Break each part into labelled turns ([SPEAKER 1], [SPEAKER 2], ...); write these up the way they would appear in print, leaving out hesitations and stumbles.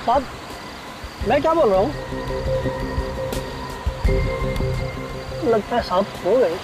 [SPEAKER 1] साहब, मैं क्या बोल रहा हूँ? लगता है साहब सो गए।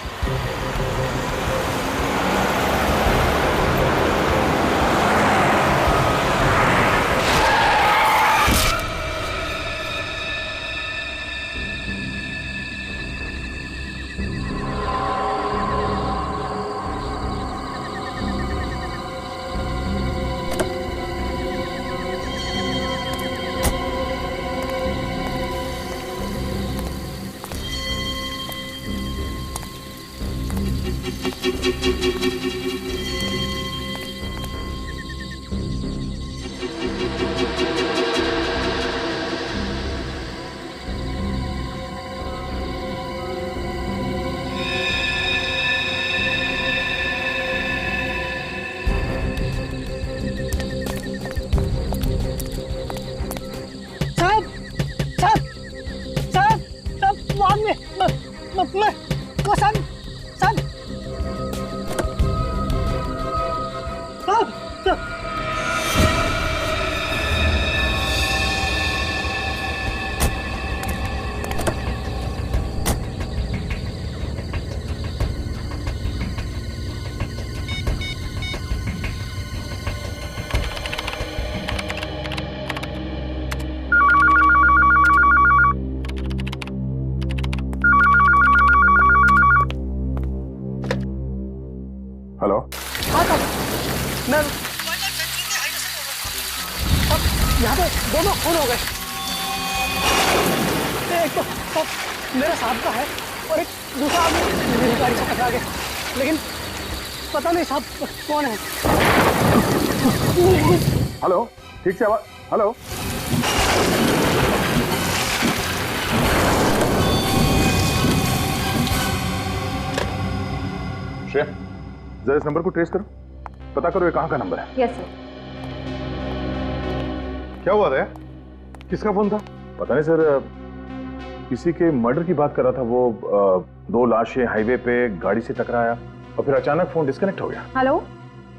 [SPEAKER 1] मैं सन सन
[SPEAKER 2] हेलो।
[SPEAKER 1] हाँ साहब, मैं यहाँ पे दोनों खून हो गए। एक तो साहब मेरे साहब का है और एक दूसरा आदमी मेरी गाड़ी से टकरा गया, लेकिन पता नहीं साहब कौन है।
[SPEAKER 2] हेलो, ठीक से आवाज। हेलो, श्रेया, जरा इस नंबर को ट्रेस करो, पता करो ये कहाँ का नंबर है।
[SPEAKER 3] Yes sir.
[SPEAKER 2] क्या हुआ था? किसका फोन था? पता नहीं सर, किसी के मर्डर की बात कर रहा था वो। दो लाशें हाईवे पे गाड़ी से टकराया और फिर अचानक फोन डिस्कनेक्ट हो गया।
[SPEAKER 3] हेलो,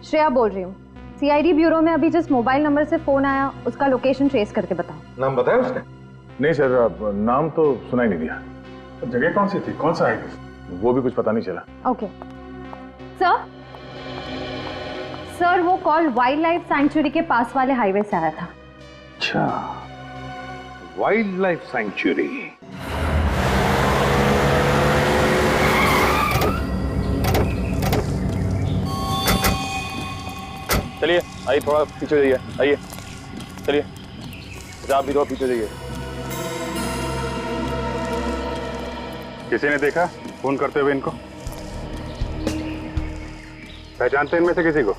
[SPEAKER 3] श्रेया बोल रही हूँ। सीआईडी ब्यूरो में अभी जिस मोबाइल नंबर से फोन आया उसका लोकेशन ट्रेस करके बताओ।
[SPEAKER 2] नाम बताया उसने? नहीं सर, नाम तो सुना ही नहीं दिया। जगह कौन सी थी, कौन सा हाईवे, वो भी कुछ पता नहीं चला।
[SPEAKER 3] Okay sir. सर वो कॉल वाइल्ड लाइफ सैंक्चुरी के पास वाले हाईवे से आया था।
[SPEAKER 4] अच्छा, वाइल्ड लाइफ सैंक्चुरी।
[SPEAKER 5] चलिए आइए, थोड़ा पीछे जाइए, आइए चलिए, आप भी थोड़ा पीछे जाइए।
[SPEAKER 2] किसी ने देखा फोन करते हुए इनको? पहचानते इनमें से किसी को?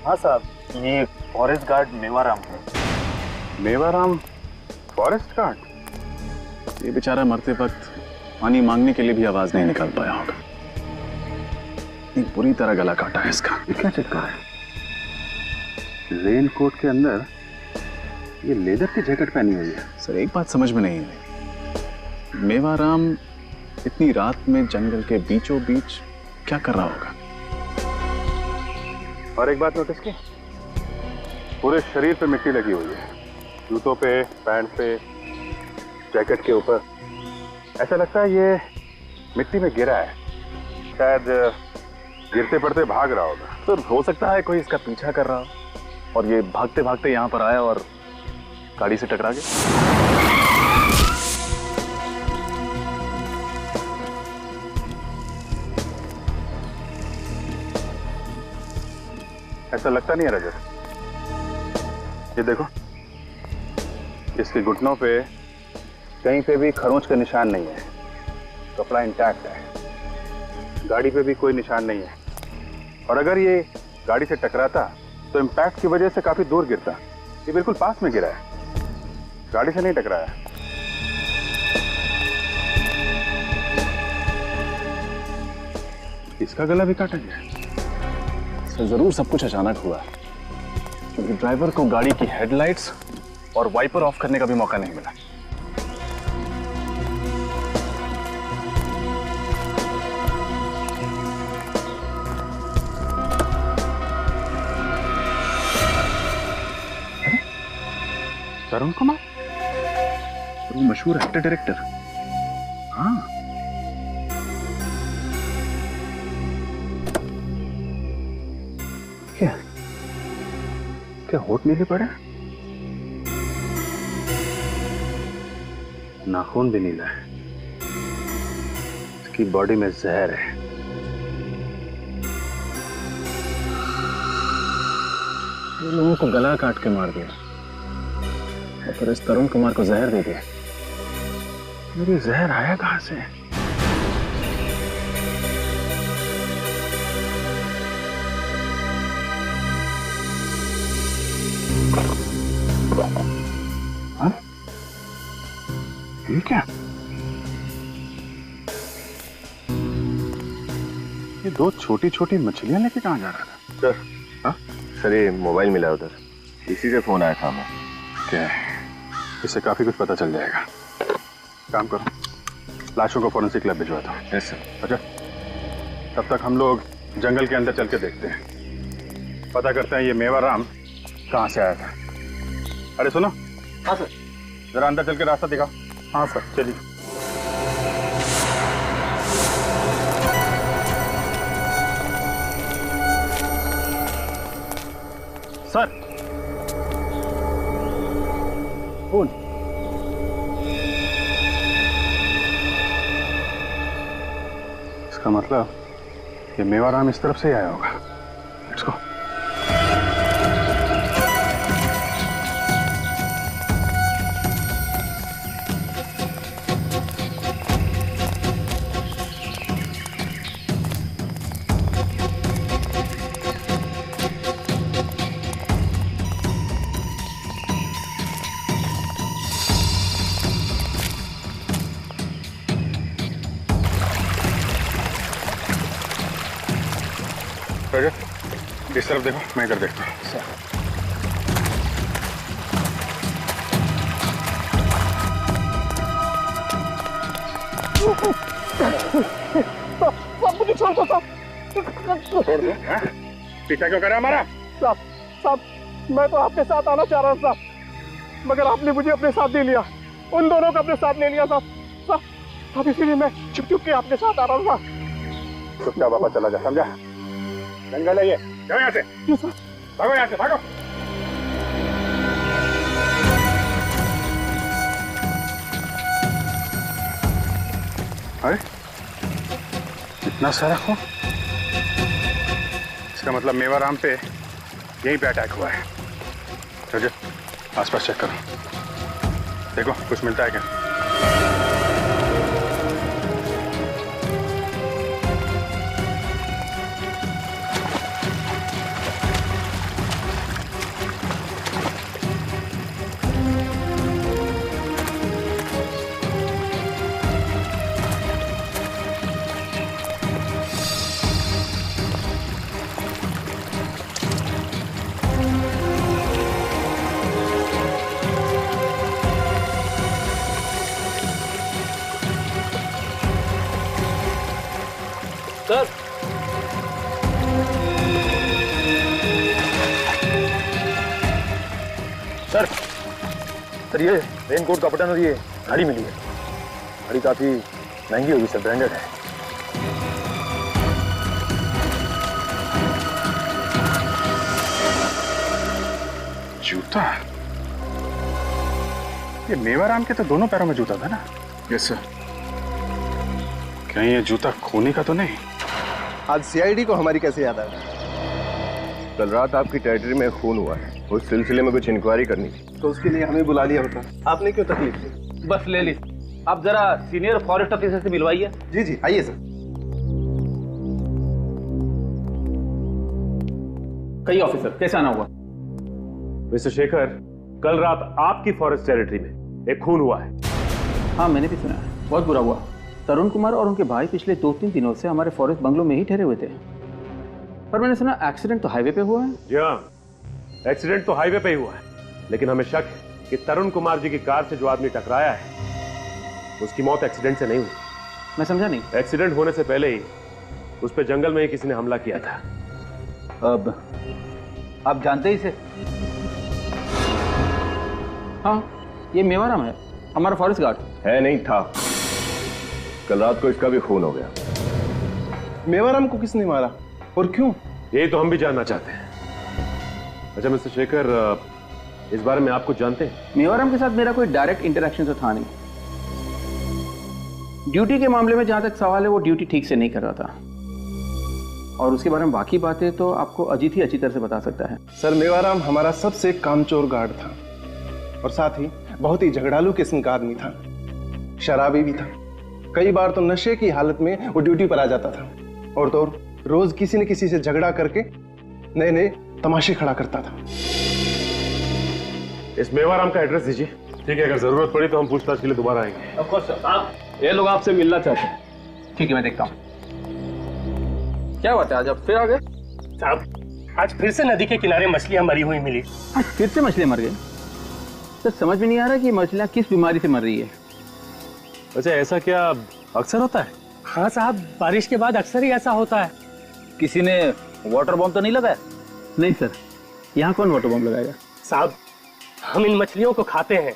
[SPEAKER 5] हाँ साहब, ये फॉरेस्ट गार्ड मेवाराम है।
[SPEAKER 2] Mewaram forest guard?
[SPEAKER 6] ये बेचारा मरते वक्त पानी मांगने के लिए भी आवाज नहीं निकाल पाया होगा। एक बुरी तरह गला काटा है इसका।
[SPEAKER 4] क्या चक्कर है? रेन कोट के अंदर ये लेदर की जैकेट पहनी हुई है।
[SPEAKER 6] सर एक बात समझ में नहीं आई, मेवाराम इतनी रात में जंगल के बीचों बीच क्या कर रहा होगा?
[SPEAKER 2] और एक बात नोटिस की, पूरे शरीर पे मिट्टी लगी हुई है, जूतों पे, पैंट पे, जैकेट के ऊपर। ऐसा लगता है ये मिट्टी में गिरा है, शायद गिरते पड़ते भाग रहा होगा।
[SPEAKER 6] तो हो सकता है कोई इसका पीछा कर रहा हो और ये भागते भागते यहाँ पर आया और गाड़ी से टकरा गया।
[SPEAKER 2] ऐसा लगता नहीं है रजत। ये देखो, इसके घुटनों पे कहीं पे भी खरोंच का निशान नहीं है, कपड़ा इंटैक्ट है, गाड़ी पे भी कोई निशान नहीं है। और अगर ये गाड़ी से टकराता तो इम्पैक्ट की वजह से काफी दूर गिरता। ये बिल्कुल पास में गिरा है, गाड़ी से नहीं टकराया। इसका गला भी काटा गया।
[SPEAKER 6] सर जरूर सब कुछ अचानक हुआ है, क्योंकि ड्राइवर को गाड़ी की हेडलाइट्स और वाइपर ऑफ करने का भी मौका नहीं मिला।
[SPEAKER 2] तरुण कुमार,
[SPEAKER 6] वो मशहूर एक्टर डायरेक्टर।
[SPEAKER 2] हाँ। क्या क्या होठ नीले पड़े? नाखून भी नीला है। इसकी बॉडी में जहर है।
[SPEAKER 6] लोगों को गला काट के मार दिया और फिर इस तरुण कुमार को जहर दे दिया।
[SPEAKER 2] मेरी जहर आया कहां से? हाँ? ये क्या? ये दो छोटी छोटी मछलियां लेके कहां जा रहा था?
[SPEAKER 5] सर, हाँ सर, ये मोबाइल मिला उधर, इसी से फोन आया था हमें।
[SPEAKER 2] क्या है? इससे काफी कुछ पता चल जाएगा। काम करो, लाशों को फॉरेंसिक लैब भिजवा दो।
[SPEAKER 5] Yes sir.
[SPEAKER 2] अच्छा, तब तक हम लोग जंगल के अंदर चल के देखते हैं, पता करते हैं ये मेवाराम कहाँ से आया था। अरे सुनो।
[SPEAKER 1] हाँ सर।
[SPEAKER 2] जरा अंदर चल के रास्ता दिखाओ। हाँ सर, चलिए। Sir, phone. इसका मतलब ये मेवाराम इस तरफ से ही आया होगा। Let's go. इस तरफ देखो, मैं इधर देखता हूँ।
[SPEAKER 1] मुझे छोड़ दो साहब।
[SPEAKER 2] छोड़ दो? पीछा क्यों करा हमारा?
[SPEAKER 1] साहब, मैं तो आपके साथ आना चाह रहा था साहब, मगर आपने मुझे अपने साथ नहीं लिया। उन दोनों को अपने साथ ले लिया साहब, इसीलिए मैं छुप छुप के आपके साथ आ रहा था।
[SPEAKER 2] चुपचाप वापस चला जा, समझा? जंगल है ये, जाओ यहाँ से। भागो यहाँ से, भागो। अरे इतना सारा खून, इसका मतलब मेवाराम पे यहीं पे अटैक हुआ है। चलो आसपास चेक करो, देखो कुछ मिलता है क्या।
[SPEAKER 5] सर, सर, सर ये रेनकोट का बटन और ये घड़ी मिली है। घड़ी काफी महंगी होगी सर, ब्रांडेड है।
[SPEAKER 2] जूता? ये मेवाराम के तो दोनों पैरों में जूता था ना?
[SPEAKER 6] Yes sir.
[SPEAKER 2] कहीं ये जूता खूनी का तो नहीं?
[SPEAKER 7] आज सीआईडी को हमारी कैसे याद आ गई?
[SPEAKER 5] कल रात आपकी टेरिटरी में खून हुआ है, उस सिलसिले में कुछ इंक्वायरी करनी थी।
[SPEAKER 7] तो उसके लिए हमें बुला लिया होता, आपने क्यों तकलीफ ली?
[SPEAKER 8] बस ले ली। आप जरा सीनियर फॉरेस्ट ऑफिसर से मिलवाइए।
[SPEAKER 7] जी जी, आइए सर।
[SPEAKER 8] कई ऑफिसर, कैसे आना हुआ?
[SPEAKER 9] मिस्टर शेखर, कल रात आपकी फॉरेस्ट टेरिटरी में एक खून हुआ है।
[SPEAKER 8] हाँ, मैंने भी सुना है, बहुत बुरा हुआ। तरुण कुमार और उनके भाई पिछले 2-3 दिनों से हमारे फॉरेस्ट बंगलो में ही ठहरे हुए थे, पर मैंने सुना एक्सीडेंट तो हाईवे पे हुआ है।
[SPEAKER 9] जी हाँ, एक्सीडेंट तो हाईवे पे ही हुआ है, लेकिन हमें शक है कि तरुण कुमार जी की कार से जो आदमी टकराया है उसकी मौत एक्सीडेंट से नहीं हुई।
[SPEAKER 8] मैं समझा नहीं।
[SPEAKER 9] एक्सीडेंट होने से पहले ही उस पर जंगल में ही किसी ने हमला किया था।
[SPEAKER 8] अब आप जानते ही इसे? हाँ, ये मेवाराम है, हमारा फॉरेस्ट गार्ड।
[SPEAKER 5] है नहीं था, कल रात को इसका भी खून हो गया।
[SPEAKER 7] मेवाराम को किसने मारा और क्यों?
[SPEAKER 9] यही तो हम भी जानना चाहते हैं। अच्छा मिस्टर शेखर, इस बारे में आप कुछ जानते हैं?
[SPEAKER 8] मेवाराम के साथ मेरा कोई डायरेक्ट इंटरेक्शन तो था नहीं। ड्यूटी के मामले में जहां तक सवाल है, वो ड्यूटी ठीक से नहीं कर रहा था, और उसके बारे में बाकी बातें तो आपको अजीत ही अच्छी तरह से बता सकता है।
[SPEAKER 7] सर, मेवाराम हमारा सबसे कामचोर गार्ड था और साथ ही बहुत ही झगड़ालू किस्म का आदमी था, शराबी भी था। कई बार तो नशे की हालत में वो ड्यूटी पर आ जाता था, और तो और रोज किसी न किसी से झगड़ा करके नए नए तमाशे खड़ा करता था।
[SPEAKER 9] इस मेवाराम का एड्रेस दीजिए। ठीक है, अगर जरूरत पड़ी तो हम पूछताछ के लिए दोबारा आएंगे।
[SPEAKER 8] ऑफ कोर्स सर, ये लोग आपसे मिलना चाहते हैं। ठीक है, मैं देखता हूँ। क्या बात है, आज आप फिर आ गए?
[SPEAKER 1] साहब, आज फिर से नदी के किनारे मछलियां मरी हुई मिली।
[SPEAKER 8] आज फिर से मछलियां मर गई? सर, समझ में नहीं आ रहा कि मछलियां किस बीमारी से मर रही है।
[SPEAKER 9] अच्छा, ऐसा क्या अक्सर होता है?
[SPEAKER 1] हाँ साहब, बारिश के बाद अक्सर ही ऐसा होता है।
[SPEAKER 8] किसी ने वाटर बॉम्ब तो नहीं लगाया? नहीं सर, यहाँ कौन वाटर बॉम्ब लगाएगा?
[SPEAKER 1] साहब, हम इन मछलियों को खाते हैं।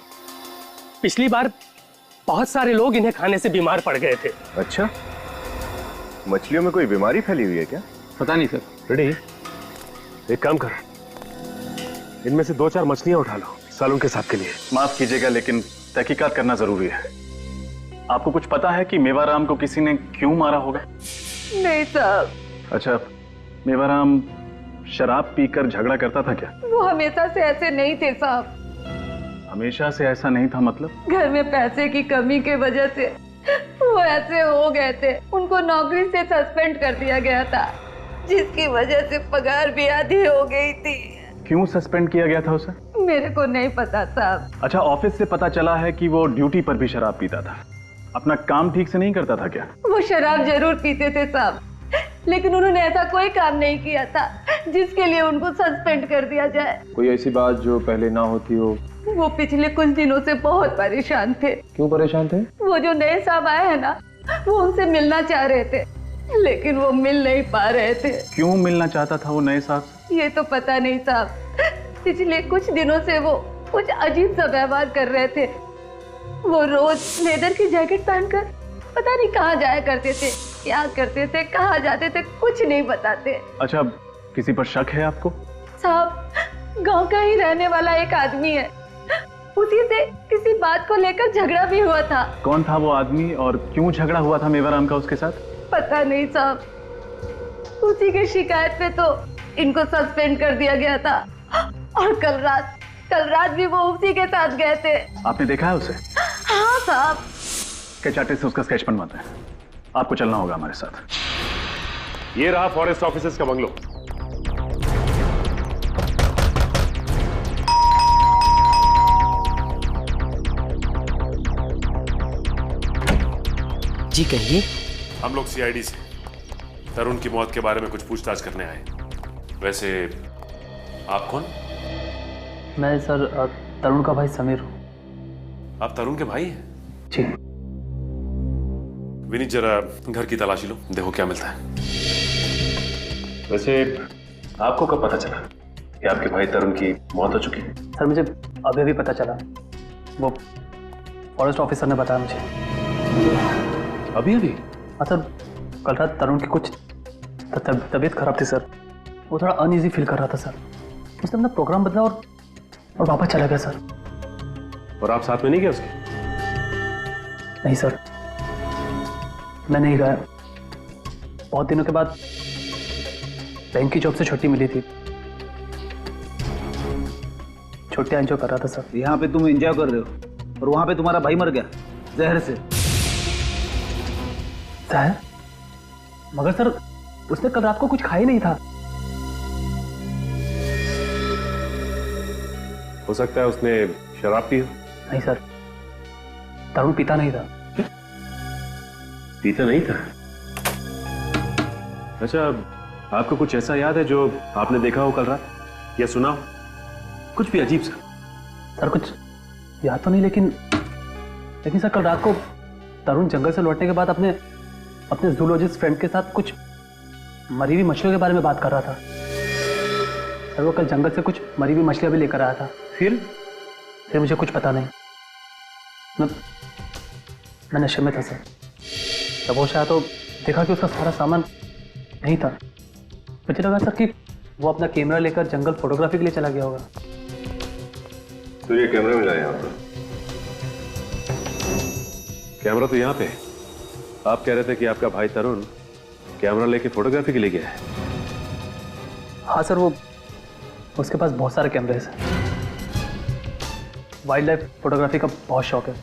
[SPEAKER 1] पिछली बार बहुत सारे लोग इन्हें खाने से बीमार पड़ गए थे।
[SPEAKER 5] अच्छा, मछलियों में कोई बीमारी फैली हुई है क्या?
[SPEAKER 8] पता नहीं सर।
[SPEAKER 9] रेडी, एक काम कर, इनमें से 2-4 मछलियां उठा लो सालून के साहब के लिए।
[SPEAKER 6] माफ कीजिएगा, लेकिन तहकीकात करना जरूरी है। आपको कुछ पता है कि मेवाराम को किसी ने क्यों मारा होगा?
[SPEAKER 3] नहीं साहब।
[SPEAKER 6] अच्छा, मेवाराम शराब पीकर झगड़ा करता था क्या?
[SPEAKER 3] वो हमेशा से ऐसे नहीं थे साहब।
[SPEAKER 6] हमेशा से ऐसा नहीं था मतलब?
[SPEAKER 3] घर में पैसे की कमी के वजह से वो ऐसे हो गए थे। उनको नौकरी से सस्पेंड कर दिया गया था, जिसकी वजह से पगार भी आधी हो गई थी।
[SPEAKER 6] क्यों सस्पेंड किया गया था उसे?
[SPEAKER 3] मेरे को नहीं पता साहब।
[SPEAKER 6] अच्छा, ऑफिस से पता चला है कि वो ड्यूटी पर भी शराब पीता था। अपना काम ठीक से नहीं करता था क्या?
[SPEAKER 3] वो शराब जरूर पीते थे साहब, लेकिन उन्होंने ऐसा कोई काम नहीं किया था जिसके लिए उनको सस्पेंड कर दिया जाए।
[SPEAKER 5] कोई ऐसी बात जो पहले ना होती हो?
[SPEAKER 3] वो पिछले कुछ दिनों से बहुत परेशान थे।
[SPEAKER 5] क्यों परेशान थे?
[SPEAKER 3] वो जो नए साहब आए हैं ना, वो उनसे मिलना चाह रहे थे, लेकिन वो मिल नहीं पा रहे थे।
[SPEAKER 6] क्यों मिलना चाहता था वो नए साहब से?
[SPEAKER 3] ये तो पता नहीं साहब। पिछले कुछ दिनों से वो कुछ अजीब सा व्यवहार कर रहे थे। वो रोज लेदर की जैकेट पहनकर पता नहीं कहाँ जाया करते थे, क्या करते थे, कहाँ जाते थे, कुछ नहीं बताते।
[SPEAKER 6] अच्छा, किसी पर शक है आपको?
[SPEAKER 3] साहब, गांव का ही रहने वाला एक आदमी है, उसी से किसी बात को लेकर झगड़ा भी हुआ था।
[SPEAKER 6] कौन था वो आदमी और क्यों झगड़ा हुआ था मेवाराम का उसके साथ?
[SPEAKER 3] पता नहीं साहब। उसी की शिकायत पे तो इनको सस्पेंड कर दिया गया था, और कल रात भी वो उसी के साथ गए थे।
[SPEAKER 6] आपने देखा है उसे?
[SPEAKER 3] हाँ साहब।
[SPEAKER 6] स्केच आर्टिस्ट से उसका स्केच बनवाते हैं। आपको चलना होगा हमारे साथ।
[SPEAKER 9] ये रहा फॉरेस्ट ऑफिसर्स का बंगलो।
[SPEAKER 10] जी कहिए।
[SPEAKER 9] हम लोग सीआईडी से तरुण की मौत के बारे में कुछ पूछताछ करने आए। वैसे आप कौन?
[SPEAKER 10] मैं सर तरुण का भाई समीर हूँ।
[SPEAKER 9] आप तरुण के भाई हैं?
[SPEAKER 10] जी।
[SPEAKER 9] विनीत, जरा घर की तलाशी लो, देखो क्या मिलता है। वैसे आपको कब पता चला कि आपके भाई तरुण की मौत हो चुकी है?
[SPEAKER 10] सर, मुझे अभी अभी पता चला। वो फॉरेस्ट ऑफिसर ने बताया मुझे।
[SPEAKER 9] अभी अभी?
[SPEAKER 10] हाँ सर, कल रात तरुण की कुछ तबीयत खराब थी सर। वो थोड़ा अनईजी फील कर रहा था सर। उसने अपना प्रोग्राम बदला और वापस चला गया सर।
[SPEAKER 9] और आप साथ में नहीं गए उसके?
[SPEAKER 10] नहीं सर, मैं नहीं गया। बहुत दिनों के बाद बैंक की जॉब से छुट्टी मिली थी, छुट्टियां एंजॉय कर रहा था सर।
[SPEAKER 8] यहाँ पे तुम एंजॉय कर रहे हो और वहां पे तुम्हारा भाई मर गया जहर से।
[SPEAKER 10] जहर? मगर सर, उसने कल रात को कुछ खाया नहीं था।
[SPEAKER 9] हो सकता है उसने शराब पी हो।
[SPEAKER 10] नहीं सर, तरुण पीता नहीं था।
[SPEAKER 9] पीता नहीं था? अच्छा, आपको कुछ ऐसा याद है जो आपने देखा हो कल रात या सुना हो? कुछ भी अजीब सा?
[SPEAKER 10] सर, कुछ याद तो नहीं, लेकिन सर कल रात को तरुण जंगल से लौटने के बाद अपने जूलॉजिस्ट फ्रेंड के साथ कुछ मरी हुई मछलियों के बारे में बात कर रहा था। सर, वो कल जंगल से कुछ मरी हुई मछलियां भी लेकर आया था।
[SPEAKER 9] फिर
[SPEAKER 10] फिर मुझे कुछ पता नहीं। मैं नशे में था सर। जब होश आया तो देखा कि उसका सारा सामान नहीं था। मुझे लगा सर कि वो अपना कैमरा लेकर जंगल फोटोग्राफी के लिए चला गया होगा।
[SPEAKER 5] तो ये कैमरा मिला यहाँ पर? कैमरा तो यहाँ पे है। आप कह रहे थे कि आपका भाई तरुण कैमरा लेके फोटोग्राफी के लिए गया है।
[SPEAKER 10] हाँ सर, वो उसके पास बहुत सारे कैमरे हैं सर। वाइल्ड लाइफ फोटोग्राफी का बहुत शौक है।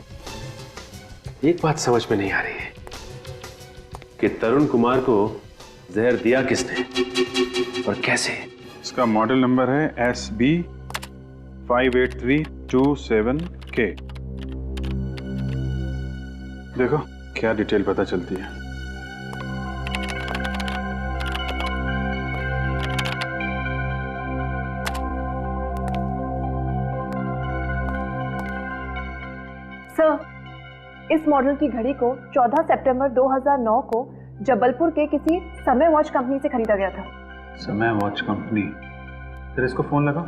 [SPEAKER 9] एक बात समझ में नहीं आ रही है कि तरुण कुमार को जहर दिया किसने और कैसे?
[SPEAKER 2] इसका मॉडल नंबर है SB 58327K। देखो क्या डिटेल पता चलती है।
[SPEAKER 11] सर, इस मॉडल की घड़ी को 14 सितंबर 2009 को जबलपुर के किसी समय वॉच कंपनी से खरीदा गया था।
[SPEAKER 2] समय वॉच कंपनी? फिर इसको फोन लगाओ।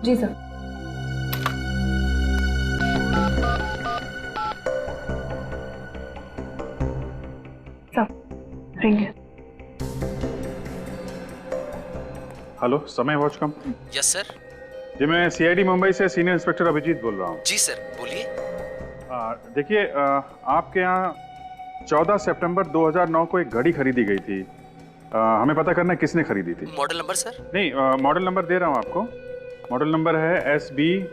[SPEAKER 11] जी सर। सर, रिंग है।
[SPEAKER 2] Hello, Samay watch company?
[SPEAKER 12] Yes sir.
[SPEAKER 2] जी, मैं CID मुंबई से सीनियर इंस्पेक्टर अभिजीत बोल रहा हूँ।
[SPEAKER 12] जी सर, बोलिए।
[SPEAKER 2] देखिए, आपके यहाँ 14 सितंबर 2009 को एक घड़ी खरीदी गई थी। हमें पता करना है किसने खरीदी थी।
[SPEAKER 12] Model number sir?
[SPEAKER 2] नहीं, मॉडल नंबर दे रहा हूँ आपको। मॉडल नंबर है SB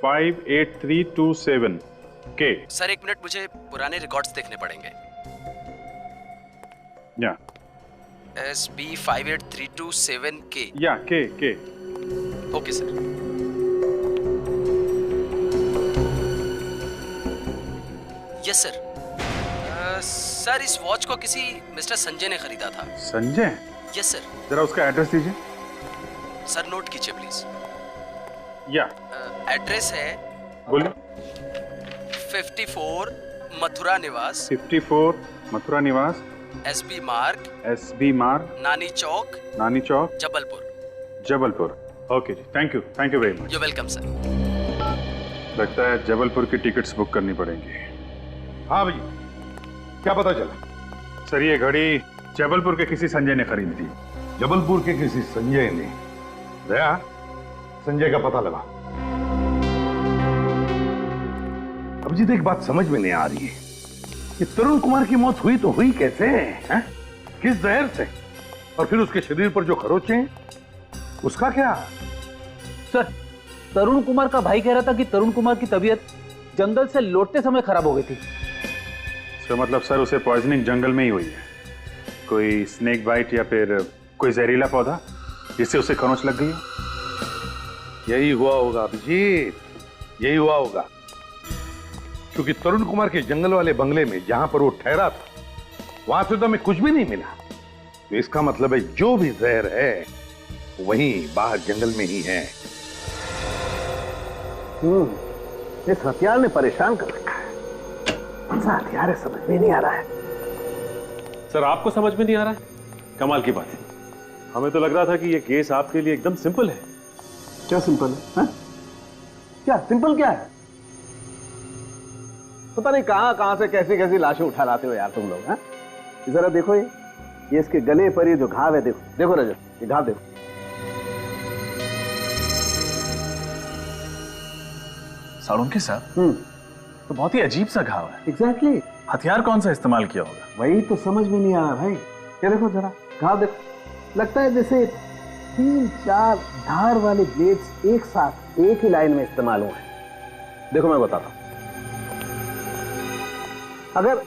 [SPEAKER 2] 58327K।
[SPEAKER 12] सर एक मिनट, मुझे पुराने रिकॉर्ड्स देखने पड़ेंगे।
[SPEAKER 2] या
[SPEAKER 12] SB 58327K।
[SPEAKER 2] या K।
[SPEAKER 12] Okay sir. Yes sir. Sir इस वॉच को किसी मिस्टर संजय ने खरीदा था।
[SPEAKER 2] संजय?
[SPEAKER 12] Yes sir.
[SPEAKER 2] जरा उसका एड्रेस दीजिए।
[SPEAKER 12] सर नोट कीजिए प्लीज।
[SPEAKER 2] या
[SPEAKER 12] एड्रेस है,
[SPEAKER 2] बोलिए।
[SPEAKER 12] 54 मथुरा निवास।
[SPEAKER 2] 54 मथुरा निवास।
[SPEAKER 12] SB मार्ग
[SPEAKER 2] नानी चौक जबलपुर। ओके जी, thank you very much.
[SPEAKER 12] You welcome sir.
[SPEAKER 2] लगता है जबलपुर की टिकट्स बुक करनी पड़ेंगी।
[SPEAKER 5] हाँ भैया, क्या पता चला?
[SPEAKER 2] सर ये घड़ी जबलपुर के किसी संजय ने खरीदी थी।
[SPEAKER 5] जबलपुर के किसी संजय ने? दया, संजय का पता लगा। अभिजीत, एक बात समझ में नहीं आ रही है कि तरुण कुमार की मौत हुई तो हुई कैसे है? किस जहर से? और फिर उसके शरीर पर जो खरोंचे हैं उसका क्या?
[SPEAKER 8] सर, तरुण कुमार का भाई कह रहा था कि तरुण कुमार की तबीयत जंगल से लौटते समय खराब हो गई थी।
[SPEAKER 2] तो मतलब सर उसे पॉइजनिंग जंगल में ही हुई है? कोई स्नेक बाइट या फिर कोई जहरीला पौधा जिससे उसे खरोंच लग गई?
[SPEAKER 5] यही हुआ होगा अभिजीत, यही हुआ होगा। क्योंकि तरुण कुमार के जंगल वाले बंगले में जहां पर वो ठहरा था वहां से तो हमें कुछ भी नहीं मिला। तो इसका मतलब है जो भी जहर है वहीं बाहर जंगल में ही है।
[SPEAKER 13] इस हथियार ने परेशान कर रखा है। कौन सा हथियार है समझ में नहीं आ रहा है।
[SPEAKER 9] सर आपको समझ में नहीं आ रहा है? कमाल की बात है। हमें तो लग रहा था कि ये केस आपके लिए एकदम सिंपल है।
[SPEAKER 13] क्या सिंपल है? क्या सिंपल क्या है? पता नहीं कहां से कैसी कैसी लाशें उठा लाते हो यार तुम लोग। हैं? जरा देखो ये इसके गले पर ये जो घाव है, देखो रजत, ये घाव देखो।
[SPEAKER 6] साळुंखे साहब, तो बहुत ही अजीब सा घाव है।
[SPEAKER 13] एग्जैक्टली।
[SPEAKER 6] हथियार कौन सा इस्तेमाल किया होगा?
[SPEAKER 13] वही तो समझ में नहीं आ रहा भाई। ये देखो जरा घाव देखो, लगता है जैसे 3-4 धार वाले ब्लेड्स एक साथ एक ही लाइन में इस्तेमाल हुए हैं। देखो मैं बताता हूं, अगर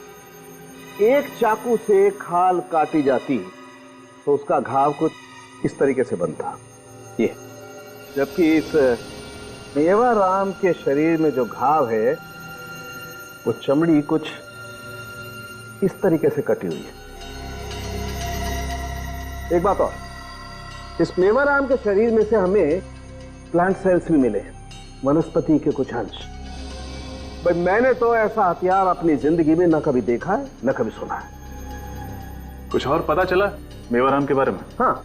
[SPEAKER 13] एक चाकू से खाल काटी जाती तो उसका घाव कुछ इस तरीके से बनता ये, जबकि इस मेवाराम के शरीर में जो घाव है वो चमड़ी कुछ इस तरीके से कटी हुई है। एक बात और, इस मेवाराम के शरीर में से हमें प्लांट सेल्स भी मिले, वनस्पति के कुछ अंश। भाई मैंने तो ऐसा हथियार अपनी जिंदगी में न कभी देखा है न कभी सुना है।
[SPEAKER 6] कुछ और पता चला मेवाराम के बारे में?
[SPEAKER 13] हाँ,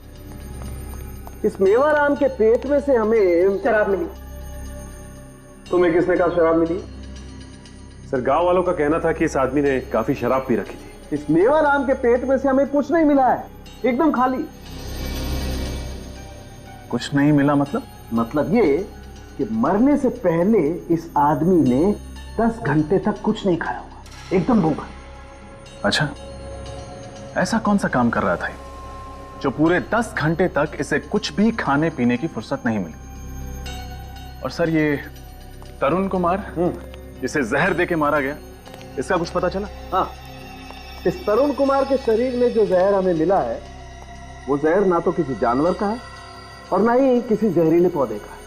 [SPEAKER 13] इस मेवाराम के पेट में से हमें शराब मिली।
[SPEAKER 7] तुम्हें किसने कहा शराब मिली?
[SPEAKER 9] सर गांव वालों का कहना था कि इस आदमी ने काफी शराब पी रखी थी।
[SPEAKER 13] इस मेवाराम के पेट में से हमें कुछ नहीं मिला है, एकदम खाली।
[SPEAKER 6] कुछ नहीं मिला मतलब?
[SPEAKER 13] मतलब ये कि मरने से पहले इस आदमी ने 10 घंटे तक कुछ नहीं खाया हुआ, एकदम भूखा।
[SPEAKER 6] अच्छा, ऐसा कौन सा काम कर रहा था जो पूरे 10 घंटे तक इसे कुछ भी खाने पीने की फुर्सत नहीं मिली? और सर ये तरुण कुमार जिसे जहर देके मारा गया, इसका कुछ पता चला?
[SPEAKER 13] हाँ, इस तरुण कुमार के शरीर में जो जहर हमें मिला है वो जहर ना तो किसी जानवर का है और ना ही किसी जहरीले पौधे का है।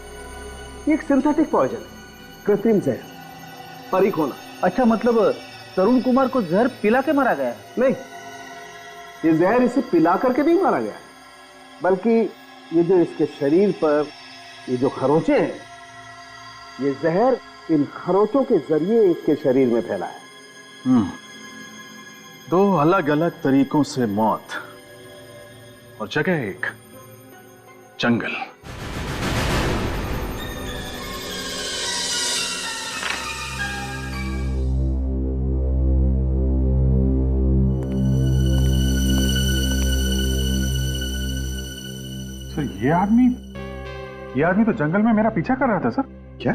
[SPEAKER 13] ये एक सिंथेटिक पॉइजन है, कृत्रिम जहर, परीखोना।
[SPEAKER 8] अच्छा, मतलब तरुण कुमार को जहर पिला के मारा गया?
[SPEAKER 13] नहीं, ये जहर इसे पिला करके नहीं मारा गया, बल्कि ये जो इसके शरीर पर ये जो खरोंचे हैं, ये जहर इन खरोंचों के जरिए इसके शरीर में फैला है।
[SPEAKER 6] 2 अलग अलग तरीकों से मौत और जगह एक जंगल।
[SPEAKER 2] सर ये आदमी तो जंगल में मेरा पीछा कर रहा था सर।
[SPEAKER 5] क्या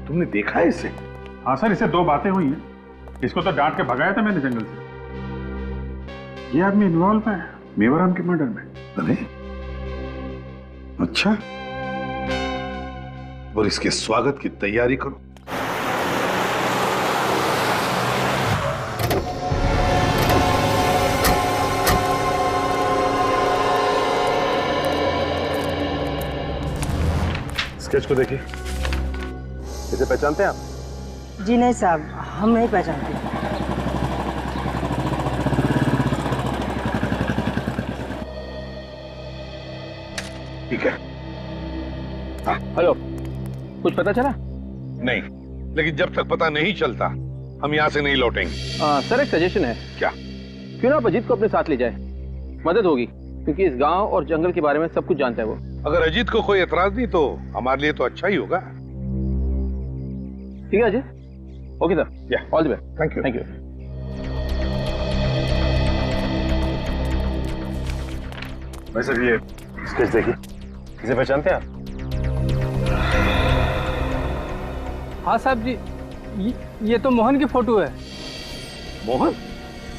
[SPEAKER 5] तुमने देखा है इसे?
[SPEAKER 2] हाँ सर, इससे 2 बातें हुई हैं। इसको तो डांट के भगाया था मैंने जंगल से। ये आदमी इन्वॉल्व है मेवाराम के मर्डर में।
[SPEAKER 5] अरे अच्छा, और इसके स्वागत की तैयारी करो।
[SPEAKER 9] स्केच को देखिए, इसे पहचानते हैं आप?
[SPEAKER 14] जी नहीं साहब, हम नहीं पहचानते।
[SPEAKER 5] ठीक है।
[SPEAKER 8] हेलो, कुछ पता चला?
[SPEAKER 5] नहीं, लेकिन जब तक पता नहीं चलता हम यहाँ से नहीं लौटेंगे।
[SPEAKER 8] सर एक सजेशन है।
[SPEAKER 5] क्या?
[SPEAKER 8] क्यों ना आप अजीत को अपने साथ ले जाए, मदद होगी, क्योंकि इस गांव और जंगल के बारे में सब कुछ जानता है वो।
[SPEAKER 5] अगर अजीत को कोई एतराज नहीं तो हमारे लिए तो अच्छा ही होगा।
[SPEAKER 8] ठीक है Ajit, okay sir, all the best.
[SPEAKER 5] Thank you.
[SPEAKER 8] Thank you.
[SPEAKER 9] भाई सर ये स्केच देखिए, इसे पहचानते हैं आप?
[SPEAKER 10] हाँ साहब जी, ये तो मोहन की फोटो है।
[SPEAKER 5] मोहन?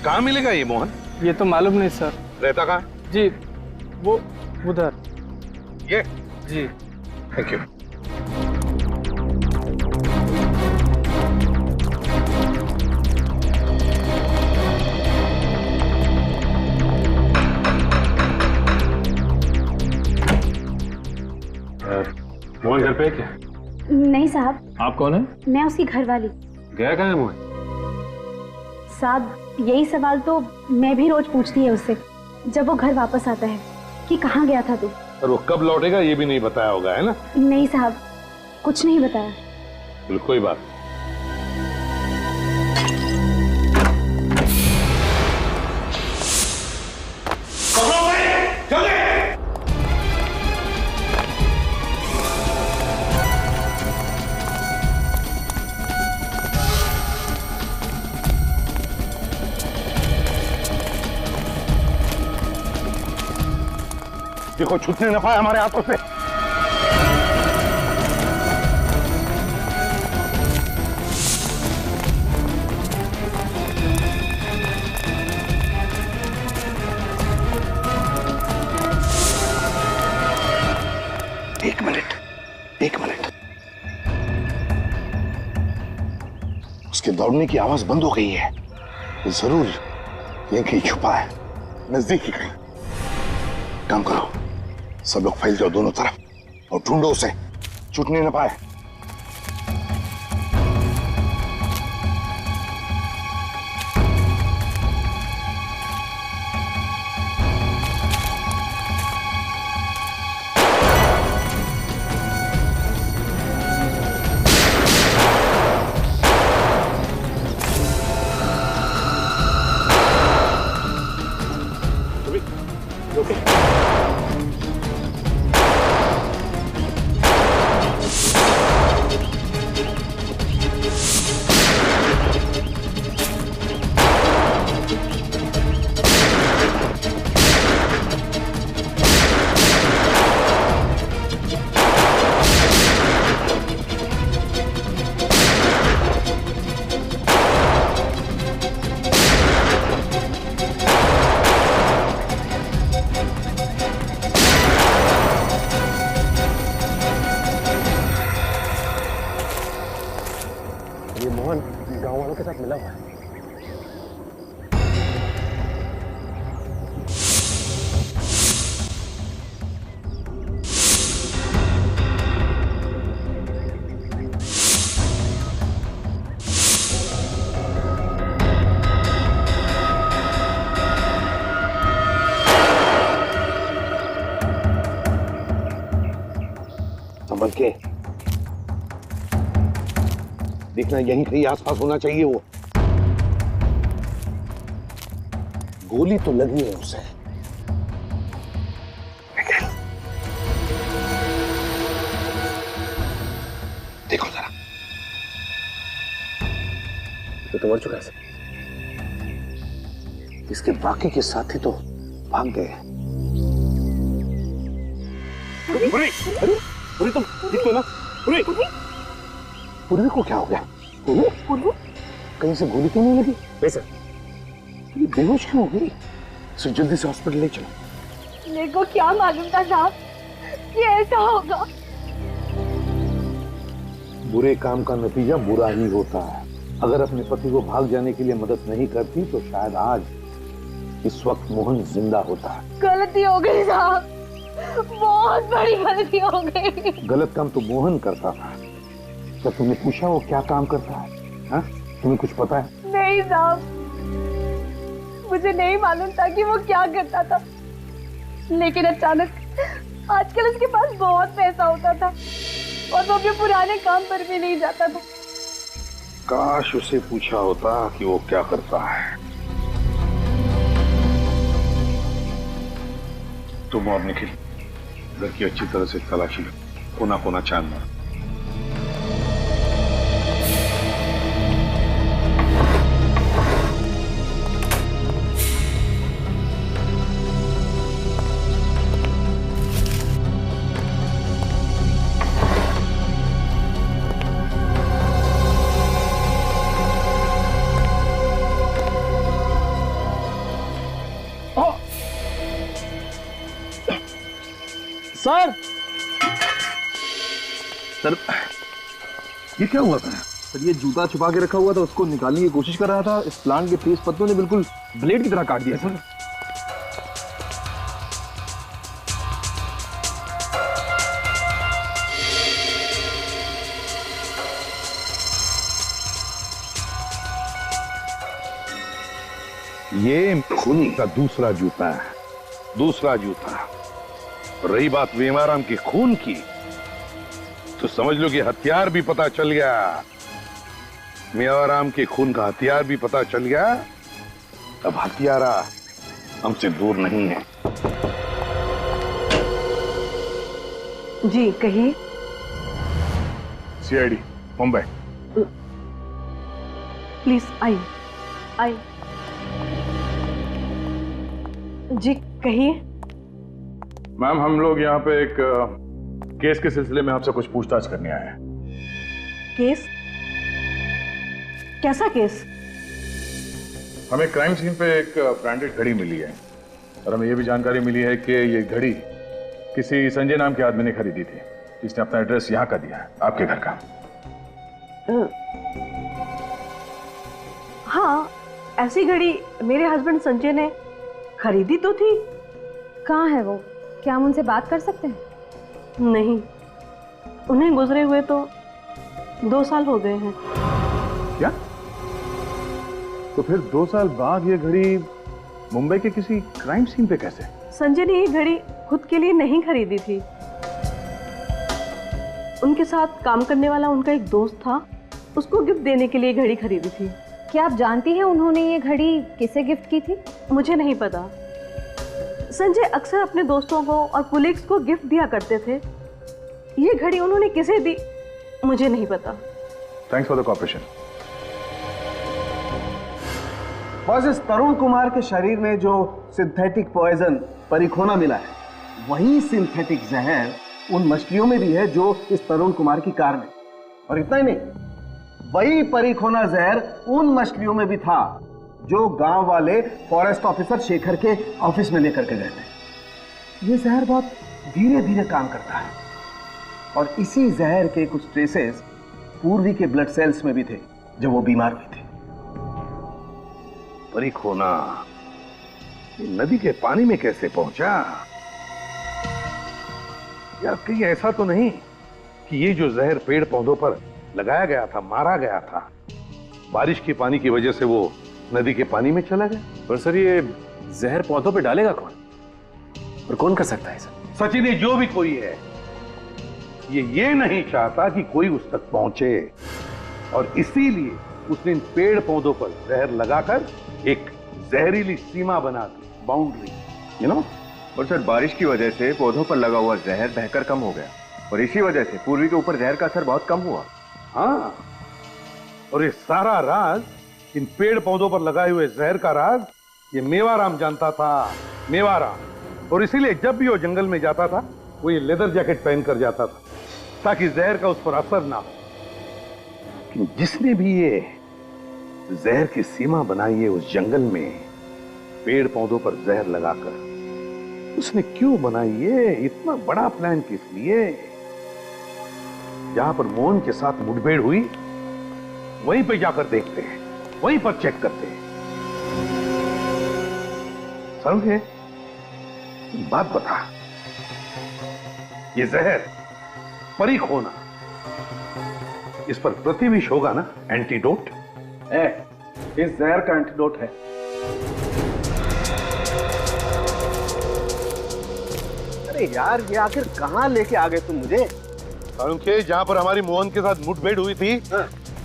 [SPEAKER 5] कहाँ मिलेगा ये मोहन?
[SPEAKER 10] ये तो मालूम नहीं सर।
[SPEAKER 5] रहता कहाँ?
[SPEAKER 10] जी वो उधर।
[SPEAKER 5] ये?
[SPEAKER 10] जी।
[SPEAKER 5] Thank you.
[SPEAKER 9] मोहन घर पे है क्या?
[SPEAKER 11] नहीं साहब।
[SPEAKER 8] आप कौन है?
[SPEAKER 11] मैं उसकी घरवाली।
[SPEAKER 9] गया कहाँ है मोहन?
[SPEAKER 11] साहब यही सवाल तो मैं भी रोज पूछती है उससे जब वो घर वापस आता है कि कहाँ गया था तू।
[SPEAKER 5] और वो कब लौटेगा ये भी नहीं बताया होगा, है ना?
[SPEAKER 11] नहीं साहब, कुछ नहीं बताया।
[SPEAKER 5] बिल्कुल कोई बात। देखो छूटने न पाए हमारे हाथों से।
[SPEAKER 15] एक मिनट। उसके दौड़ने की आवाज बंद हो गई है, जरूर यहीं कहीं छुपा है, नजदीक ही कहीं। काम करो, सब लोग फैल जाओ दोनों तरफ और ढूंढो उसे, छूटने न पाए।
[SPEAKER 7] मिला हुआ है।
[SPEAKER 15] संभल के देखना, यहीं कहीं आसपास होना चाहिए वो। गोली तो लगी है उसे। देखो जरा,
[SPEAKER 7] तो मर चुका है।
[SPEAKER 15] इसके बाकी के साथी तो भाग गए।
[SPEAKER 7] अरे तुम ठीक हो ना?
[SPEAKER 15] पूर्वी को क्या हो गया? कहीं से गोली क्यों नहीं लगी?
[SPEAKER 7] नहीं सर।
[SPEAKER 15] ये बेहोश क्यों हो गई? इसे जल्दी से हॉस्पिटल ले चलो।
[SPEAKER 11] मेरे को क्या मालूम था साहब कि ऐसा होगा।
[SPEAKER 13] बुरे काम का नतीजा बुरा ही होता है। अगर अपने पति को भाग जाने के लिए मदद नहीं करती तो शायद आज इस वक्त मोहन जिंदा होता।
[SPEAKER 11] गलती हो गई साहब, बहुत बड़ी गलती हो गई।
[SPEAKER 13] गलत काम तो मोहन करता था। क्या तुमने पूछा वो क्या काम करता है? हाँ? तुम्हें कुछ पता है?
[SPEAKER 11] नहीं साहब, मुझे नहीं मालूम था कि वो क्या करता था, लेकिन अचानक आजकल उसके पास बहुत पैसा होता था और वो भी पुराने काम पर भी नहीं जाता था।
[SPEAKER 15] काश उसे पूछा होता कि वो क्या करता है। तुम और निखिल घर की अच्छी तरह से तलाशी लो, कोना कोना छान मारो।
[SPEAKER 7] सर
[SPEAKER 15] सर ये क्या हुआ था?
[SPEAKER 7] सर ये जूता छुपा के रखा हुआ था, उसको निकालने की कोशिश कर रहा था। इस प्लांट के तेज पत्तों ने बिल्कुल ब्लेड की तरह काट दिया सर।
[SPEAKER 2] ये खूनी का दूसरा जूता है, दूसरा जूता। रही बात वेमाराम के खून की, तो समझ लो कि हथियार भी पता चल गया। मेवाराम के खून का हथियार भी पता चल गया। अब हथियारा हमसे दूर नहीं है।
[SPEAKER 11] जी कहिए।
[SPEAKER 2] सीआईडी मुंबई।
[SPEAKER 11] प्लीज आइए आइए। जी कहिए।
[SPEAKER 6] मैम हम लोग यहाँ पे एक केस के सिलसिले में आपसे कुछ पूछताछ करने आए हैं।
[SPEAKER 11] केस? कैसा केस?
[SPEAKER 6] हमें क्राइम सीन पे एक ब्रांडेड घड़ी मिली है और हमें यह भी जानकारी मिली है कि ये घड़ी किसी संजय नाम के आदमी ने खरीदी थी, जिसने अपना एड्रेस यहाँ का दिया है, आपके घर का।
[SPEAKER 11] हाँ, ऐसी घड़ी मेरे हस्बैंड संजय ने खरीदी तो थी।
[SPEAKER 16] कहाँ है वो? क्या हम उनसे बात कर सकते हैं?
[SPEAKER 11] नहीं, उन्हें गुजरे हुए तो 2 साल हो गए हैं।
[SPEAKER 6] क्या? तो फिर 2 साल बाद ये घड़ी मुंबई के किसी क्राइम सीन पे कैसे?
[SPEAKER 11] संजय ने ये घड़ी खुद के लिए नहीं खरीदी थी। उनके साथ काम करने वाला उनका एक दोस्त था, उसको गिफ्ट देने के लिए घड़ी खरीदी थी।
[SPEAKER 16] क्या आप जानती हैं उन्होंने ये घड़ी किसे गिफ्ट की थी?
[SPEAKER 11] मुझे नहीं पता। संजय अक्सर अपने दोस्तों को और पुलिस को गिफ्ट दिया करते थे। ये घड़ी उन्होंने किसे दी मुझे नहीं पता।
[SPEAKER 6] Thanks for the cooperation.
[SPEAKER 13] बस इस तरुण कुमार के शरीर में जो सिंथेटिक पॉइजन परिखोना मिला है, वही सिंथेटिक जहर उन मछलियों में भी है जो इस तरुण कुमार की कार में। और इतना ही नहीं, वही परिखोना जहर उन मछलियों में भी था जो गांव वाले फॉरेस्ट ऑफिसर शेखर के ऑफिस में लेकर के गए थे। ये जहर बहुत धीरे धीरे काम करता है और इसी जहर के कुछ ट्रेसेस पूर्वी के ब्लड सेल्स में भी थे जब वो बीमार हुई थी।
[SPEAKER 5] परी खोना ये नदी के पानी में कैसे पहुंचा? यार कहीं ऐसा तो नहीं कि ये जो जहर पेड़ पौधों पर लगाया गया था, मारा गया था, बारिश के पानी की वजह से वो नदी के पानी में चला गया?
[SPEAKER 6] पर सर ये जहर पौधों पे डालेगा कौन, और कौन कर सकता है सर?
[SPEAKER 5] सचिन, ये जो भी कोई है ये नहीं चाहता कि कोई उस तक पहुंचे, और इसीलिए उसने इन पेड़ पौधों पर जहर लगाकर एक जहरीली सीमा बना दी, बाउंड्री, यू नो।
[SPEAKER 17] और सर बारिश की वजह से पौधों पर लगा हुआ जहर बहकर कम हो गया, और इसी वजह से पूर्वी के ऊपर जहर का असर बहुत कम हुआ।
[SPEAKER 5] हाँ, और ये सारा राज, इन पेड़ पौधों पर लगाए हुए जहर का राज, ये मेवाराम जानता था, मेवाराम। और इसीलिए जब भी वो जंगल में जाता था वो ये लेदर जैकेट पहनकर जाता था ताकि जहर का उस पर असर ना हो। लेकिन जिसने भी ये जहर की सीमा बनाई है उस जंगल में पेड़ पौधों पर जहर लगाकर, उसने क्यों बनाई है? इतना बड़ा प्लान किस लिए? जहां पर मोहन के साथ मुठभेड़ हुई वहीं पे जाकर देखते हैं, वहीं पर चेक करते हैं। समझे? बात बता, ये जहर परी खोना, इस पर प्रतिविष होगा ना एंटीडोट?
[SPEAKER 7] इस जहर का एंटीडोट है।
[SPEAKER 13] अरे यार ये आखिर कहां लेके आ गए तुम मुझे?
[SPEAKER 5] के जहां पर हमारी मोहन के साथ मुठभेड़ हुई थी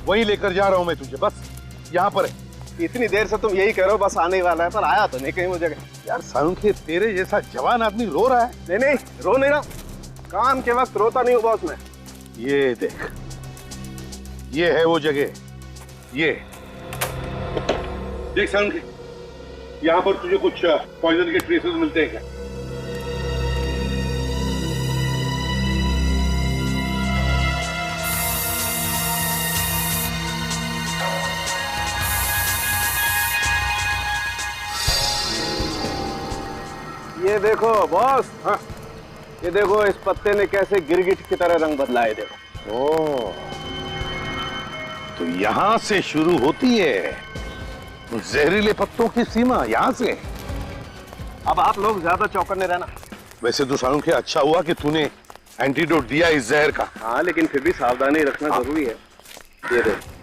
[SPEAKER 5] वहीं लेकर जा रहा हूं मैं तुझे, बस यहाँ पर है।
[SPEAKER 7] इतनी देर से तुम यही कह रहे हो बस आने ही वाला है, पर आया तो नहीं कहीं वो जगह।
[SPEAKER 5] यार सालुंखे, तेरे जैसा जवान आदमी रो रहा है।
[SPEAKER 7] नहीं नहीं, रो नहीं रहा, काम के वक्त रोता नहीं हूँ बॉस मैं।
[SPEAKER 5] ये देख, ये है वो जगह, ये देख सालुंखे, यहाँ पर तुझे कुछ पॉइजन के ट्रेसेस मिलते हैं क्या?
[SPEAKER 7] ये देखो बॉस, हाँ ये देखो इस पत्ते ने कैसे गिरगिट की तरह रंग बदलाए, देखो।
[SPEAKER 5] ओह, तो यहां से शुरू होती है जहरीले पत्तों की सीमा, यहां से।
[SPEAKER 7] अब आप लोग ज्यादा चौकन्ने रहना।
[SPEAKER 5] वैसे तो सालुंखे अच्छा हुआ कि तूने एंटीडोट दिया इस जहर का।
[SPEAKER 7] हाँ लेकिन फिर भी सावधानी रखना जरूरी है। ये देखो,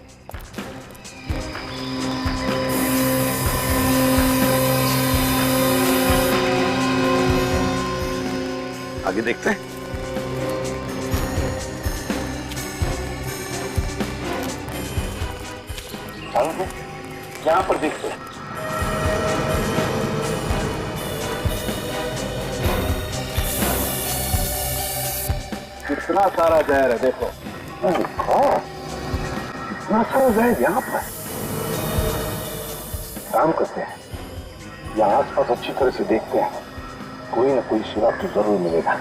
[SPEAKER 5] आगे देखते हैं। यहाँ पर देखते हैं।
[SPEAKER 13] कितना सारा जहर है, देखो। कितना सारा जहर यहाँ पर। काम करते हैं, यहाँ आसपास अच्छी तरह से देखते हैं, कोई ना कोई सुराग तो जरूर मिलेगा।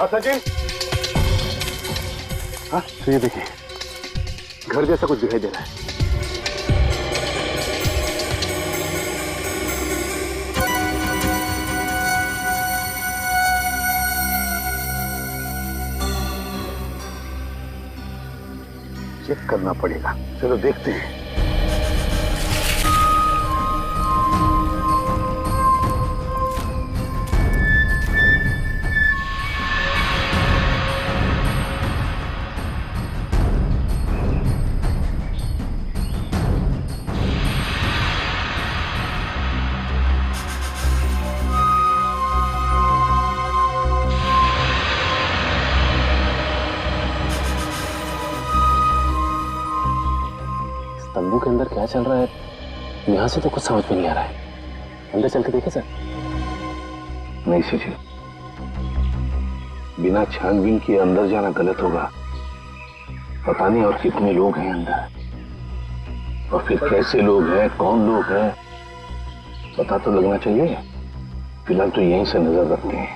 [SPEAKER 7] सचिन, हाँ तो ये देखिए, घर जैसा कुछ दिखाई दे रहा है।
[SPEAKER 13] चेक करना पड़ेगा, चलो देखते हैं।
[SPEAKER 8] तंबू के अंदर क्या चल रहा है यहाँ से तो कुछ समझ में नहीं आ रहा है, अंदर चल के देखे सर।
[SPEAKER 15] नहीं सुशील, बिना छानबीन के अंदर जाना गलत होगा। पता नहीं और कितने लोग हैं अंदर, और फिर कैसे लोग हैं, कौन लोग हैं, पता तो लगना चाहिए। फिलहाल तो यहीं से नजर रखते हैं।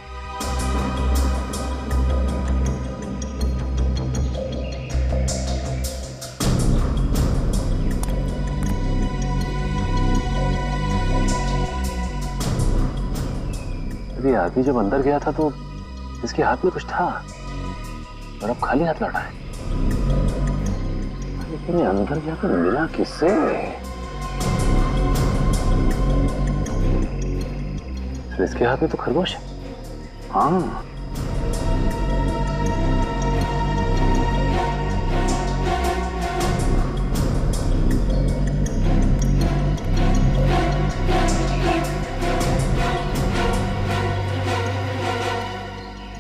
[SPEAKER 8] अभी आदमी जब अंदर गया था तो इसके हाथ में कुछ था और अब खाली हाथ लौटा है।
[SPEAKER 15] लेकिन ये अंदर जाकर मिला किससे?
[SPEAKER 8] फिर इसके हाथ में तो खरगोश है।
[SPEAKER 15] हाँ,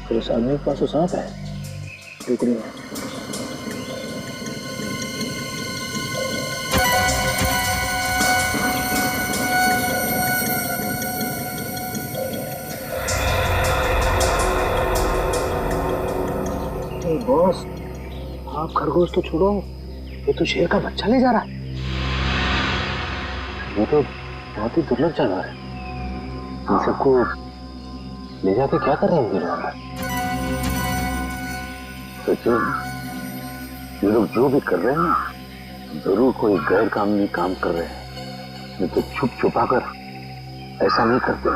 [SPEAKER 8] फिर उस आदमी के पास तो सांप है। टुकड़ी में
[SPEAKER 15] बॉस, आप खरगोश तो छोड़ो, ये तो शेर का बच्चा ले जा रहा है।
[SPEAKER 8] ये तो बहुत ही दुर्लभ जानवर है। इन सबको ले जाके क्या कर रहे हैं ये लोग?
[SPEAKER 15] सचिन, ये लोग जो भी कर रहे हैं ना, जरूर कोई गैर कानूनी काम कर रहे हैं। नहीं तो छुप छुपा कर ऐसा नहीं करते।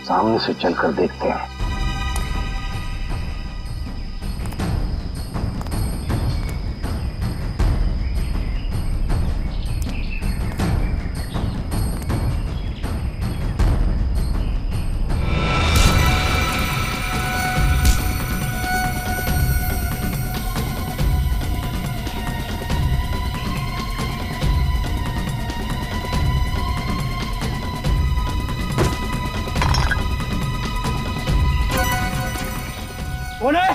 [SPEAKER 15] सामने से चलकर देखते हैं।
[SPEAKER 1] कौन है?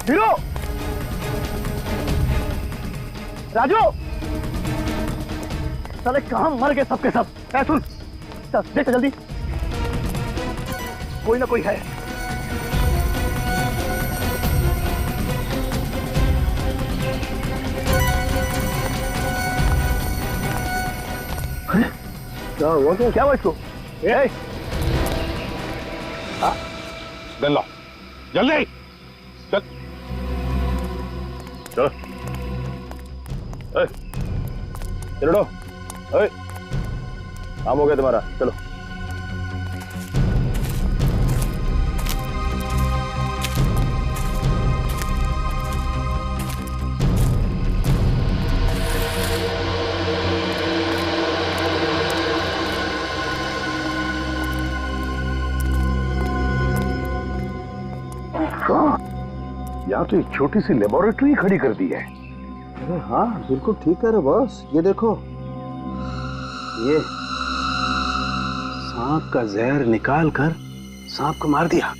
[SPEAKER 1] हीरो, राजू, साले कहां मर गए सबके सब? सुन, चल देख जल्दी, कोई ना कोई है। क्या हुआ? क्या हुआ इसको?
[SPEAKER 5] गन लो, जल्दी चल चलो।
[SPEAKER 7] चलो, काम हो गया तुम्हारा, चलो।
[SPEAKER 15] यहाँ तो एक छोटी सी लेबोरेटरी खड़ी कर दी है।
[SPEAKER 13] अरे हाँ, बिल्कुल ठीक कह रहे बॉस। ये देखो, ये
[SPEAKER 15] सांप का जहर निकाल कर सांप को मार दिया।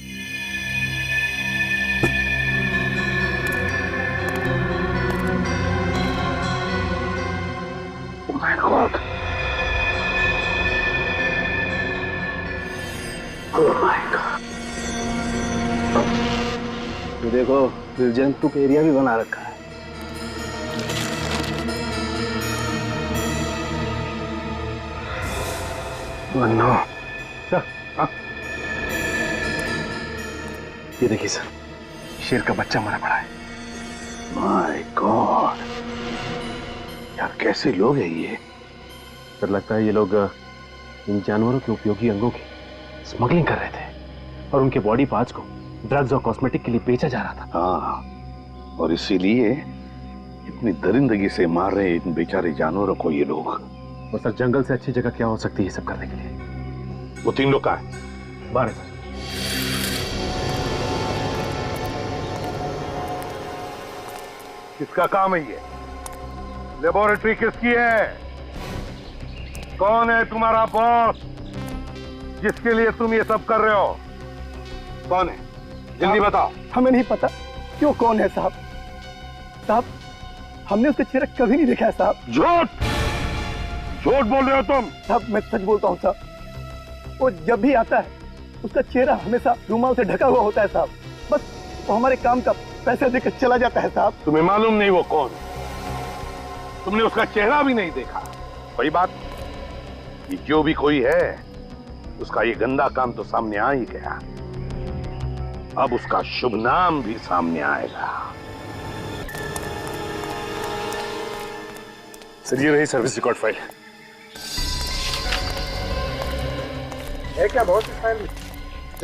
[SPEAKER 15] Oh my God! Oh my God!
[SPEAKER 13] ये देखो, जंतु का एरिया भी बना रखा है।
[SPEAKER 15] Oh no!
[SPEAKER 8] ये देखिए सर, शेर का बच्चा मरा पड़ा है।
[SPEAKER 15] My God! यार कैसे लोग हैं ये?
[SPEAKER 8] सर लगता है ये लोग इन जानवरों के उपयोगी अंगों की स्मगलिंग कर रहे थे और उनके बॉडी पार्ट्स को ड्रग्स और कॉस्मेटिक के लिए बेचा जा रहा था।
[SPEAKER 15] हाँ, और इसीलिए इतनी दरिंदगी से मार रहे इन बेचारे जानवरों को ये लोग।
[SPEAKER 8] और सर जंगल से अच्छी जगह क्या हो सकती है ये सब करने के लिए?
[SPEAKER 5] वो 3 लोग कहाँ हैं?
[SPEAKER 8] बाहर सर।
[SPEAKER 5] किसका काम है ये? लेबोरेटरी किसकी है? कौन है तुम्हारा बॉस जिसके लिए तुम ये सब कर रहे हो? कौन है? जल्दी बताओ।
[SPEAKER 1] हमें नहीं पता क्यों कौन है साहब। साहब हमने उसका चेहरा कभी नहीं देखा है साहब।
[SPEAKER 5] झूठ झूठ बोल रहे हो तुम।
[SPEAKER 1] साहब मैं सच बोलता हूँ साहब। वो जब भी आता है उसका चेहरा हमेशा रुमाल से ढका हुआ होता है साहब। बस वो हमारे काम का पैसे देकर चला जाता है साहब।
[SPEAKER 5] तुम्हें मालूम नहीं वो कौन? तुमने उसका चेहरा भी नहीं देखा। वही बात कि जो भी कोई है उसका ये गंदा काम तो सामने आ ही गया, अब उसका शुभ नाम भी सामने आएगा।
[SPEAKER 2] सर ये रही सर्विस रिकॉर्ड फाइल।
[SPEAKER 1] है क्या बहुत फाइल में?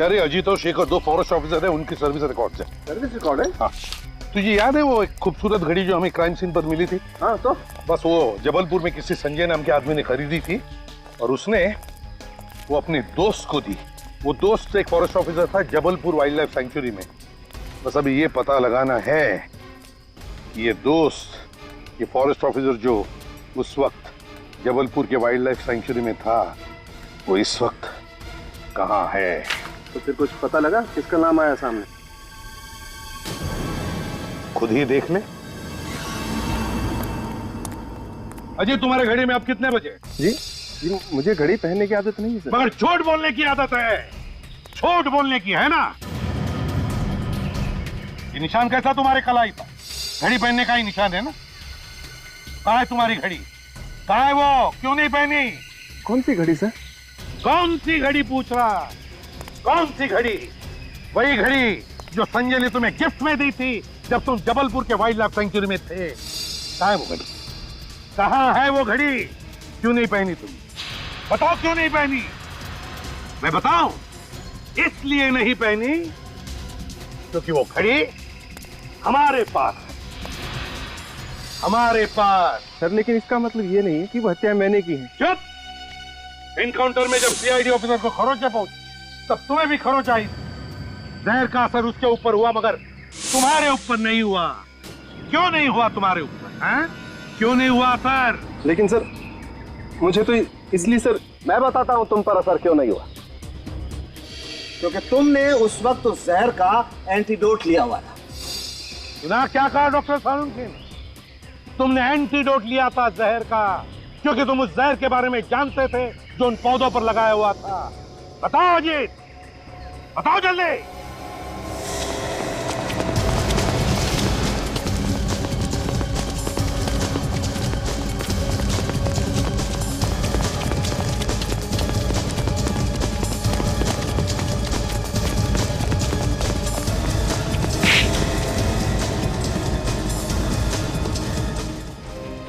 [SPEAKER 5] अरे अजीत और शेखर दो फॉरेस्ट ऑफिसर है, उनकी सर्विस रिकॉर्ड है।
[SPEAKER 1] सर्विस रिकॉर्ड है?
[SPEAKER 5] हाँ। तुझे याद है वो एक खूबसूरत घड़ी जो हमें क्राइम सीन पर मिली थी?
[SPEAKER 1] हाँ तो
[SPEAKER 5] बस वो जबलपुर में किसी संजय नाम के आदमी ने खरीदी थी और उसने वो अपने दोस्त को दी। वो दोस्त एक फॉरेस्ट ऑफिसर था जबलपुर वाइल्ड लाइफ सेंचुरी में। बस अभी ये पता लगाना है कि ये दोस्त, ये फॉरेस्ट ऑफिसर जो उस वक्त जबलपुर के वाइल्ड लाइफ सेंचुरी में था, वो इस वक्त कहाँ है?
[SPEAKER 7] तो फिर कुछ पता लगा किसका नाम आया सामने?
[SPEAKER 5] खुद ही देख ले। अजय तुम्हारे घड़ी में अब कितने बजे?
[SPEAKER 7] जी जी मुझे घड़ी पहनने की आदत नहीं है सर।
[SPEAKER 5] मगर झूठ बोलने की आदत है। झूठ बोलने की है ना? ये निशान कैसा तुम्हारे कलाई पर? घड़ी पहनने का ही निशान है ना? कहाँ है तुम्हारी घड़ी? कहाँ है वो? क्यों नहीं पहनी?
[SPEAKER 7] कौन सी घड़ी सर?
[SPEAKER 5] कौन सी घड़ी पूछ रहा? कौन सी घड़ी? वही घड़ी जो संजय ने तुम्हें गिफ्ट में दी थी जब तुम जबलपुर के वाइल्ड लाइफ सेंचुरी में थे। कहाँ है वो घड़ी? कहाँ है वो घड़ी? क्यों नहीं पहनी तुम? बताओ क्यों नहीं पहनी? मैं बताऊं? इसलिए नहीं पहनी क्योंकि वो घड़ी हमारे पास है। हमारे पास।
[SPEAKER 7] सर लेकिन इसका मतलब ये नहीं है कि वो हत्या मैंने की है।
[SPEAKER 5] चुप। एनकाउंटर में जब सीआईडी ऑफिसर को खरोंच पहुंची तब तुम्हें भी खरोंच आई। जहर का असर उसके ऊपर हुआ मगर तुम्हारे ऊपर नहीं हुआ। क्यों नहीं हुआ तुम्हारे ऊपर? हैं? क्यों नहीं हुआ असर?
[SPEAKER 7] लेकिन सर मुझे तो इसलिए सर।
[SPEAKER 13] मैं बताता हूं तुम पर असर क्यों नहीं हुआ। क्योंकि तुमने उस वक्त उस जहर का एंटीडोट लिया हुआ था।
[SPEAKER 5] सुना क्या कहा डॉक्टर सालुंखे ने? तुमने एंटीडोट लिया था जहर का क्योंकि तुम उस जहर के बारे में जानते थे जो उन पौधों पर लगाया हुआ था। बताओ अजीत, बताओ जल्दी।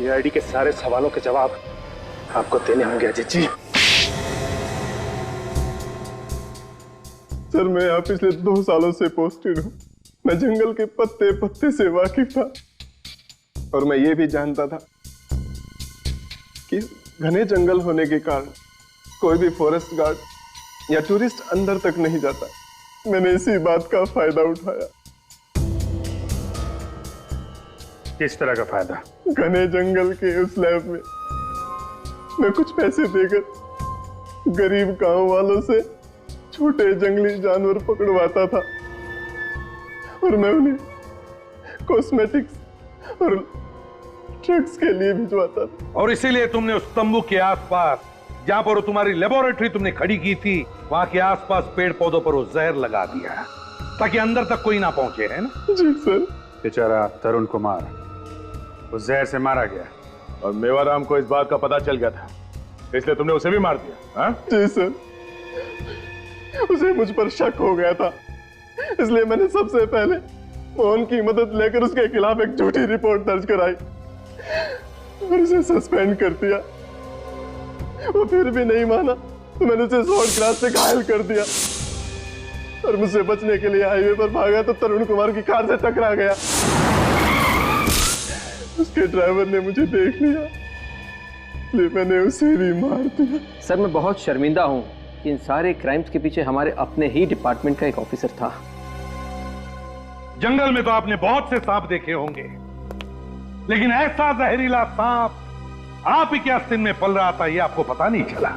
[SPEAKER 2] सीआईडी के सारे सवालों के जवाब आपको देने होंगे अजीत जी।
[SPEAKER 7] सर मैं यहाँ पिछले 2 सालों से पोस्टेड हूँ। मैं जंगल के पत्ते पत्ते से वाकिफ था और मैं ये भी जानता था कि घने जंगल होने के कारण कोई भी फॉरेस्ट गार्ड या टूरिस्ट अंदर तक नहीं जाता। मैंने इसी बात का फायदा उठाया।
[SPEAKER 2] किस तरह का फायदा?
[SPEAKER 7] घने जंगल के उस लैब में मैं कुछ पैसे देकर गरीब गांव वालों से छोटे जंगली जानवर पकड़वाता था और मैं उन्हें कॉस्मेटिक्स और ड्रग्स के लिए भिजवाता था।
[SPEAKER 5] और इसीलिए तुमने उस तंबू के आसपास जहां पर तुम्हारी लेबोरेटरी तुमने खड़ी की थी वहां के आसपास पेड़ पौधों पर वो जहर लगा दिया ताकि अंदर तक कोई ना पहुंचे, है ना?
[SPEAKER 7] जी सर।
[SPEAKER 2] बेचारा तरुण कुमार उस जहर से मारा गया और मेवाराम को इस बात का पता चल गया था, इसलिए तुमने उसे भी मार दिया। हाँ?
[SPEAKER 7] जी सर। उसे मुझ पर शक हो गया था, इसलिए मैंने सबसे पहले मोहन की मदद लेकर उसके खिलाफ एक झूठी रिपोर्ट दर्ज कराई और उसे सस्पेंड कर दिया। वो फिर भी नहीं माना तो मैंने उसे शॉर्ट क्लास से घायल कर दिया और मुझसे बचने के लिए हाईवे पर भागा तो तरुण कुमार की कार से टकरा गया। उसके ड्राइवर ने मुझे देख लिया इसलिए मैंने उसे भी मार दिया।
[SPEAKER 12] सर मैं बहुत शर्मिंदा हूं कि इन सारे क्राइम्स के पीछे हमारे अपने ही डिपार्टमेंट का एक ऑफिसर था।
[SPEAKER 5] जंगल में तो आपने बहुत से सांप देखे होंगे लेकिन ऐसा जहरीला सांप आप ही के आस्तीन में पल रहा था, ये आपको पता नहीं चला।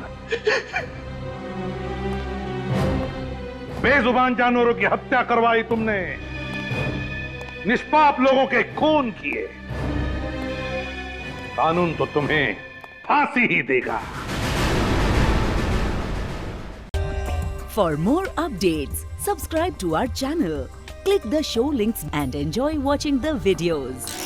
[SPEAKER 5] बेजुबान जानवरों की हत्या करवाई तुमने, निष्पाप लोगों के खून किए। कानून तो तुम्हें फांसी ही देगा।
[SPEAKER 18] For more updates, subscribe to our channel, click the show links and enjoy watching the videos.